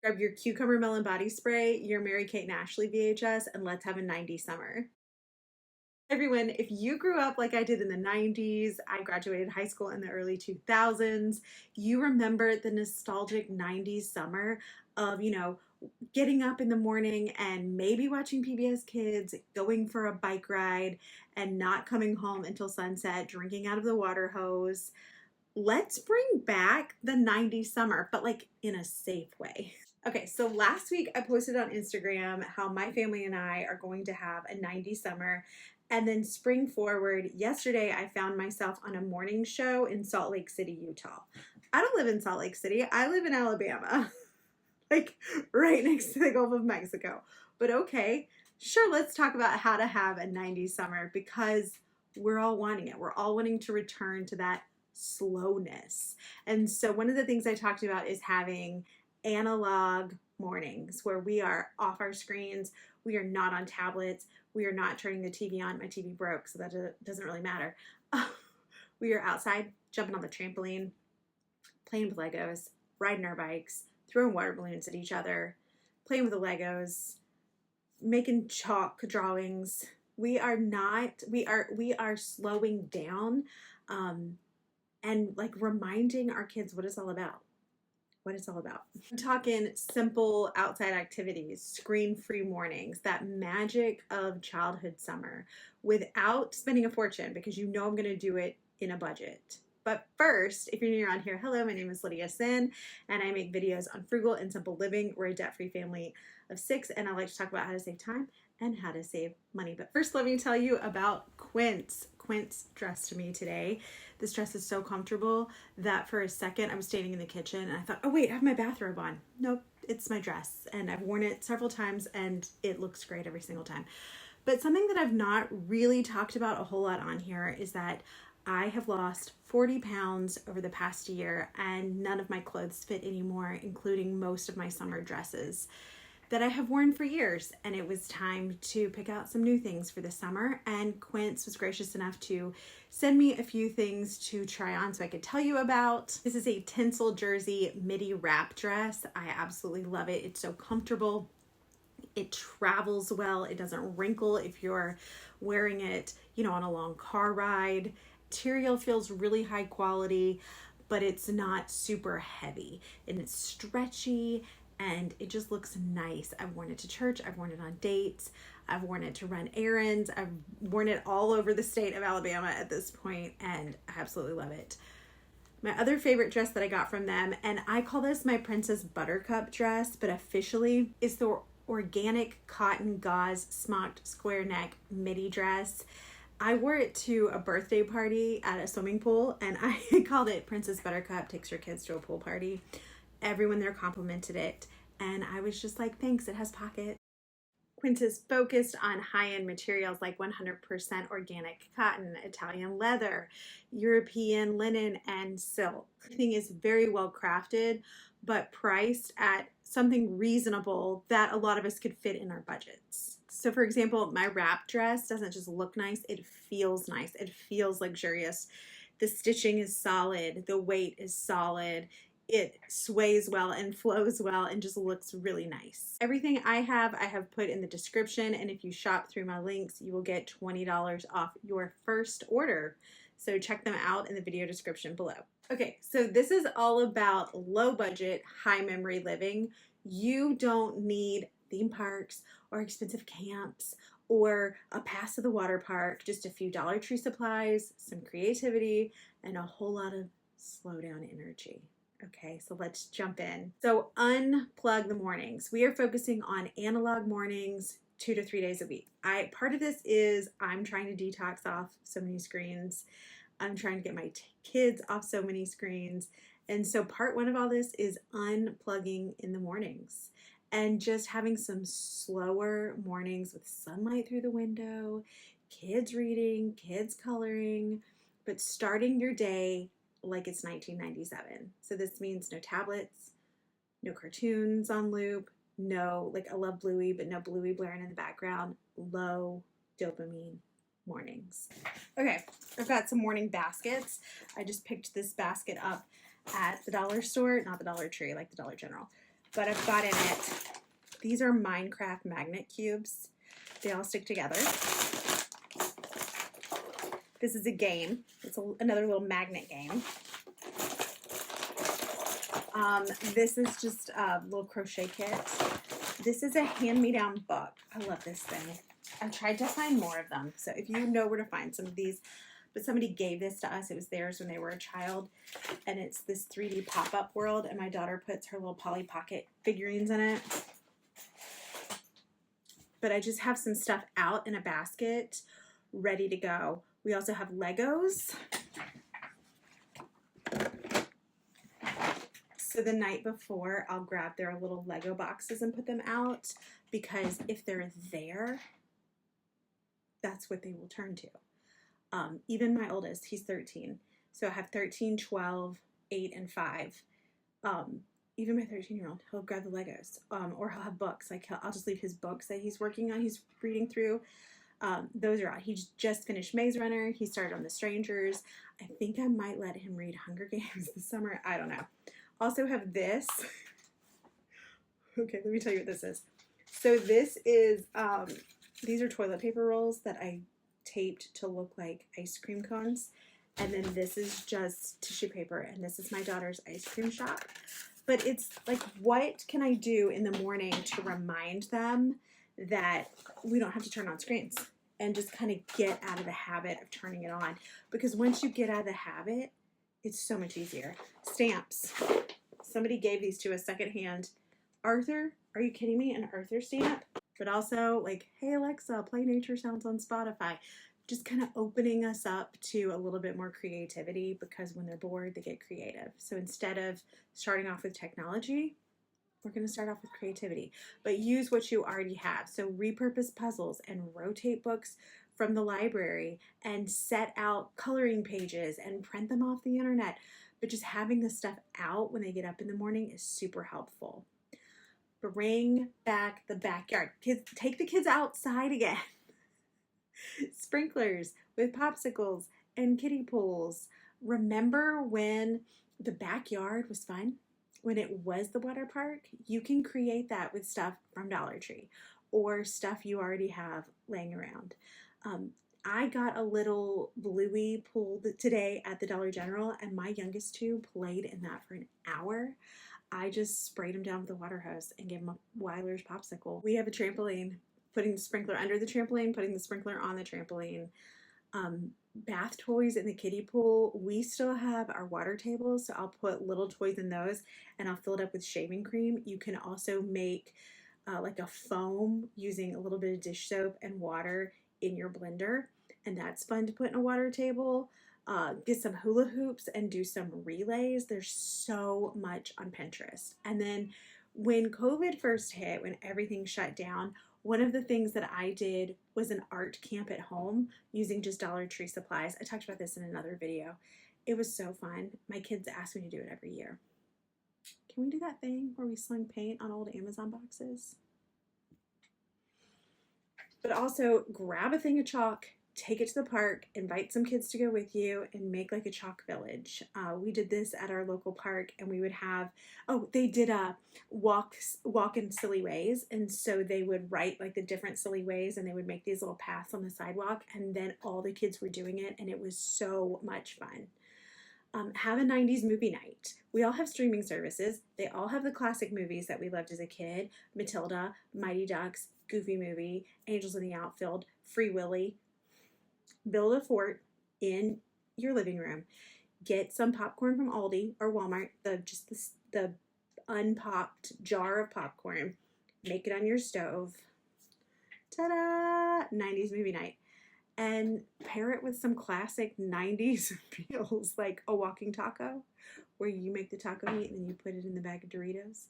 Grab your cucumber melon body spray, your Mary-Kate and Ashley VHS, and let's have a 90s summer. Everyone, if you grew up like I did in the 90s, I graduated high school in the early 2000s, you remember the nostalgic 90s summer of, getting up in the morning and maybe watching PBS Kids, going for a bike ride, and not coming home until sunset, drinking out of the water hose. Let's bring back the 90s summer, but like in a safe way. Okay, so last week I posted on Instagram how my family and I are going to have a 90s summer. And then spring forward, yesterday I found myself on a morning show in Salt Lake City, Utah. I don't live in Salt Lake City, I live in Alabama, like right next to the Gulf of Mexico. But okay, sure, let's talk about how to have a 90s summer because we're all wanting it. We're all wanting to return to that slowness. And so one of the things I talked about is having analog mornings where we are off our screens, we are not on tablets, we are not turning the TV on. My TV broke, so that doesn't really matter. We are outside, jumping on the trampoline, playing with Legos, riding our bikes, throwing water balloons at each other, playing with the Legos, making chalk drawings. We are slowing down, and like reminding our kids what it's all about. What it's all about. I'm talking simple outside activities, screen-free mornings, that magic of childhood summer without spending a fortune because I'm going to do it in a budget. But first, if you're new around here, hello, my name is Lydia Senn, and I make videos on frugal and simple living. We're a debt-free family of 6, and I like to talk about how to save time and how to save money. But first, let me tell you about Quince. Quince dressed me today. This dress is so comfortable that for a second I was standing in the kitchen and I thought, oh wait, I have my bathrobe on. Nope, it's my dress, and I've worn it several times and it looks great every single time. But something that I've not really talked about a whole lot on here is that I have lost 40 pounds over the past year and none of my clothes fit anymore, including most of my summer dresses that I have worn for years. And it was time to pick out some new things for the summer. And Quince was gracious enough to send me a few things to try on so I could tell you about. This is a tinsel jersey midi wrap dress. I absolutely love it. It's so comfortable. It travels well. It doesn't wrinkle if you're wearing it, on a long car ride. Material feels really high quality, but it's not super heavy, and it's stretchy and it just looks nice. I've worn it to church. I've worn it on dates. I've worn it to run errands. I've worn it all over the state of Alabama at this point, and I absolutely love it. My other favorite dress that I got from them, and I call this my Princess Buttercup dress, but officially is the organic cotton gauze smocked square neck midi dress. I wore it to a birthday party at a swimming pool, and I called it Princess Buttercup takes your kids to a pool party. Everyone there complimented it, and I was just like, thanks, it has pockets. Quince is focused on high-end materials like 100% organic cotton, Italian leather, European linen, and silk. Everything is very well crafted, but priced at something reasonable that a lot of us could fit in our budgets. So for example, my wrap dress doesn't just look nice, it feels nice. It feels luxurious. The stitching is solid, the weight is solid. It sways well and flows well and just looks really nice. Everything I have put in the description, and if you shop through my links, you will get $20 off your first order. So check them out in the video description below. Okay, so this is all about low budget, high memory living. You don't need theme parks or expensive camps or a pass to the water park, just a few Dollar Tree supplies, some creativity, and a whole lot of slow down energy. Okay, so let's jump in. So unplug the mornings. We are focusing on analog mornings 2 to 3 days a week. Part of this is I'm trying to detox off so many screens. I'm trying to get my kids off so many screens. And so part one of all this is unplugging in the mornings and just having some slower mornings with sunlight through the window, kids reading, kids coloring, but starting your day like it's 1997. So this means no tablets, no cartoons on loop, no, like I love Bluey, but no Bluey blaring in the background, low dopamine mornings. Okay, I've got some morning baskets. I just picked this basket up at the dollar store, not the Dollar Tree, like the Dollar General. but I've got in it, these are Minecraft magnet cubes. They all stick together. This is a game. It's another little magnet game. This is just a little crochet kit. This is a hand-me-down book. I love this thing. I've tried to find more of them. So if you know where to find some of these, but somebody gave this to us. It was theirs when they were a child. And it's this 3D pop-up world. And my daughter puts her little Polly Pocket figurines in it. But I just have some stuff out in a basket ready to go. We also have Legos. So the night before, I'll grab their little Lego boxes and put them out, because if they're there, that's what they will turn to. Even my oldest, he's 13. So I have 13, 12, 8, and 5. Even my 13-year-old, he'll grab the Legos, or he'll have books. Like I'll just leave his books that he's working on, he's reading through. Those are out. He just finished Maze Runner. He started on The Strangers. I think I might let him read Hunger Games this summer. I don't know. Also have this. Okay, let me tell you what this is. So this is, these are toilet paper rolls that I taped to look like ice cream cones. And then this is just tissue paper. And this is my daughter's ice cream shop. But it's like, what can I do in the morning to remind them that we don't have to turn on screens, and just kind of get out of the habit of turning it on? Because once you get out of the habit, it's so much easier. Stamps. Somebody gave these to us secondhand. Arthur, are you kidding me? An Arthur stamp? But also like, hey Alexa, play nature sounds on Spotify. Just kind of opening us up to a little bit more creativity, because when they're bored, they get creative. So instead of starting off with technology, we're going to start off with creativity, but use what you already have. So repurpose puzzles and rotate books from the library and set out coloring pages and print them off the internet. But just having this stuff out when they get up in the morning is super helpful. Bring back the backyard. Kids, take the kids outside again. Sprinklers with popsicles and kiddie pools. Remember when the backyard was fun? When it was the water park? You can create that with stuff from Dollar Tree or stuff you already have laying around. I got a little bluey pool today at the Dollar General, and my youngest two played in that for an hour. I just sprayed them down with a water hose and gave them a Weiler's popsicle. We have a trampoline, putting the sprinkler under the trampoline, putting the sprinkler on the trampoline. Bath toys in the kiddie pool. We still have our water tables, so I'll put little toys in those and I'll fill it up with shaving cream. You can also make like a foam using a little bit of dish soap and water in your blender, and that's fun to put in a water table. Get some hula hoops and do some relays. There's so much on Pinterest. And then when COVID first hit, when everything shut down, one of the things that I did was an art camp at home using just Dollar Tree supplies. I talked about this in another video. It was so fun. My kids ask me to do it every year. Can we do that thing where we sling paint on old Amazon boxes? But also grab a thing of chalk, take it to the park, invite some kids to go with you, and make like a chalk village. We did this at our local park, and we would have, they did walk in silly ways, and so they would write like the different silly ways, and they would make these little paths on the sidewalk, and then all the kids were doing it, and it was so much fun. Have a 90s movie night. We all have streaming services. They all have the classic movies that we loved as a kid. Matilda, Mighty Ducks, Goofy Movie, Angels in the Outfield, Free Willy. Build a fort in your living room. Get some popcorn from Aldi or Walmart, the unpopped jar of popcorn. Make it on your stove. Ta-da! 90s movie night. And pair it with some classic 90s meals like a walking taco, where you make the taco meat and then you put it in the bag of Doritos.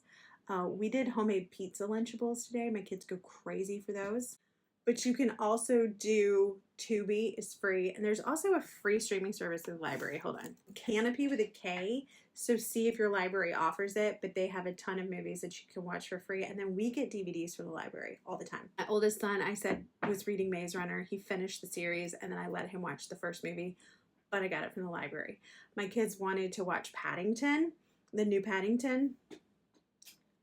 We did homemade pizza Lunchables today. My kids go crazy for those. But you can also do Tubi is free. And there's also a free streaming service in the library. Hold on. Canopy with a K. So see if your library offers it. But they have a ton of movies that you can watch for free. And then we get DVDs from the library all the time. My oldest son, I said, was reading Maze Runner. He finished the series. And then I let him watch the first movie. But I got it from the library. My kids wanted to watch Paddington. The new Paddington.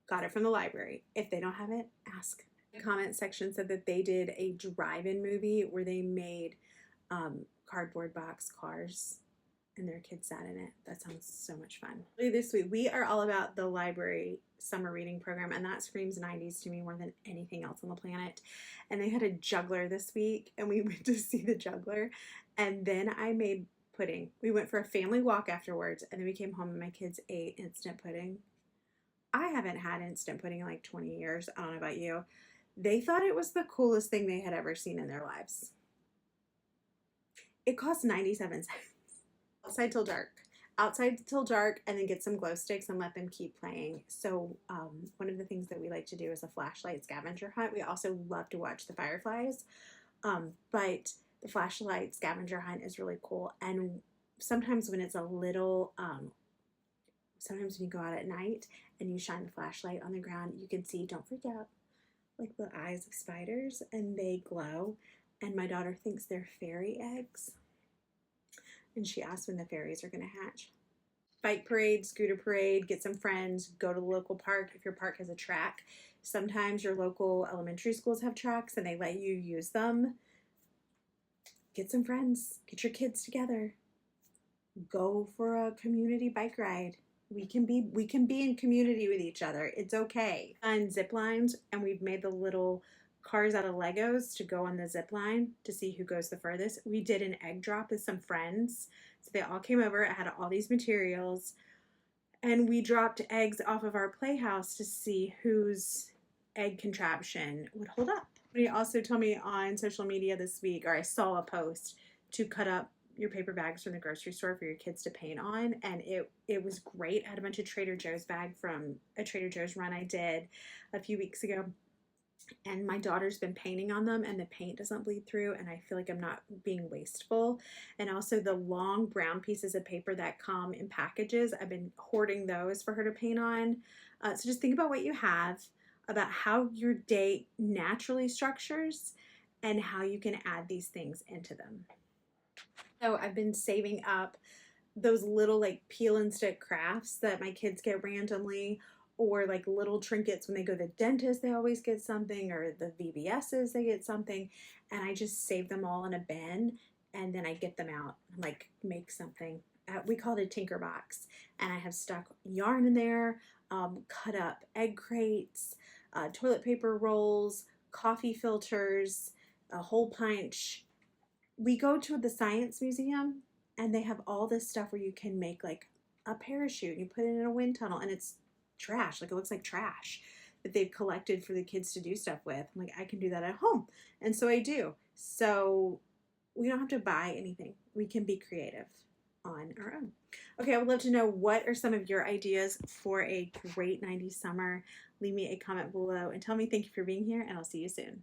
got it from the library. If they don't have it, ask. The comment section said that they did a drive-in movie where they made cardboard box cars and their kids sat in it. That sounds so much fun. This week, we are all about the library summer reading program, and that screams 90s to me more than anything else on the planet. And they had a juggler this week, and we went to see the juggler, and then I made pudding. We went for a family walk afterwards, and then we came home and my kids ate instant pudding. I haven't had instant pudding in like 20 years. I don't know about you. They thought it was the coolest thing they had ever seen in their lives. It cost 97 cents. Outside till dark. Outside till dark, and then get some glow sticks and let them keep playing. So one of the things that we like to do is a flashlight scavenger hunt. We also love to watch the fireflies, but the flashlight scavenger hunt is really cool. And sometimes when it's a little, sometimes when you go out at night and you shine the flashlight on the ground, you can see, don't freak out, like the eyes of spiders, and they glow. And my daughter thinks they're fairy eggs. And she asked when the fairies are going to hatch. Bike parade, scooter parade, get some friends, go to the local park if your park has a track. Sometimes your local elementary schools have tracks and they let you use them. Get some friends, get your kids together. Go for a community bike ride. We can be in community with each other. It's okay. And zip lines, and we've made the little cars out of Legos to go on the zip line to see who goes the furthest. We did an egg drop with some friends. So they all came over. I had all these materials, and we dropped eggs off of our playhouse to see whose egg contraption would hold up. He also told me on social media this week, or I saw a post, to cut up your paper bags from the grocery store for your kids to paint on, and it was great. I had a bunch of Trader Joe's bag from a Trader Joe's run I did a few weeks ago, and my daughter's been painting on them, and the paint doesn't bleed through, and I feel like I'm not being wasteful. And also the long brown pieces of paper that come in packages, I've been hoarding those for her to paint on. So just think about what you have, about how your day naturally structures, and how you can add these things into them. So I've been saving up those little like peel and stick crafts that my kids get randomly, or like little trinkets when they go to the dentist, they always get something, or the VBSs, they get something, and I just save them all in a bin, and then I get them out and like make something. We call it a tinker box, and I have stuck yarn in there, cut up egg crates, toilet paper rolls, coffee filters, a hole punch. We go to the science museum, and they have all this stuff where you can make like a parachute, and you put it in a wind tunnel, and it's trash, like it looks like trash that they've collected for the kids to do stuff with. I'm like, I can do that at home, and so I do. So we don't have to buy anything. We can be creative on our own. Okay, I would love to know, what are some of your ideas for a great 90s summer? Leave me a comment below and tell me thank you for being here, and I'll see you soon.